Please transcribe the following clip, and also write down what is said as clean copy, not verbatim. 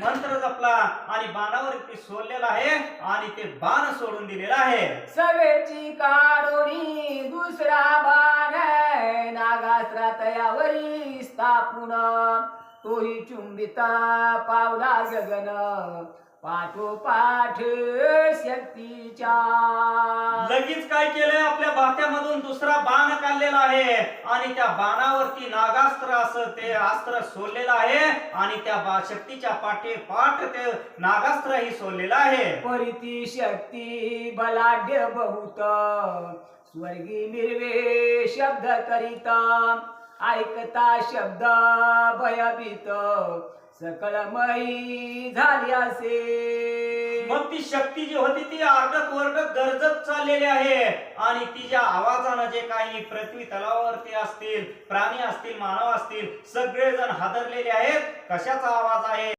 मंत्र जपला आणि बाणावरती सोडलेला आहे आणि ते बाण सोडून दिलेला आहे. सवेची काढोनी दुसरा बाण नागास्त्र तयावरी स्थापून तोही चुंबिता पावला गगन पाठोपाठ शक्तीच्या. लगेच काय केलंय, आपल्या बाट्यामधून दुसरा बाण काढलेला आहे आणि त्या बाणावरती नागास्त्र असं ते अस्त्र सोडलेलं आहे आणि त्या शक्तीच्या पाठोपाठ ते नागास्त्र ही सोडलेलं आहे. परिती शक्ती बलाढ्य बहुत स्वर्गी मिरवे शब्द करीत ऐकता शब्द भयभीत सकळमयी झाली असे. मग ती शक्ती जी होती ती आरडत वरडत गरजत चाललेली आहे आणि तिच्या आवाजानं जे काही पृथ्वी तलावावरती असतील, प्राणी असतील, मानव असतील, सगळेजण हादरलेले आहेत. कशाचा आवाज आहे?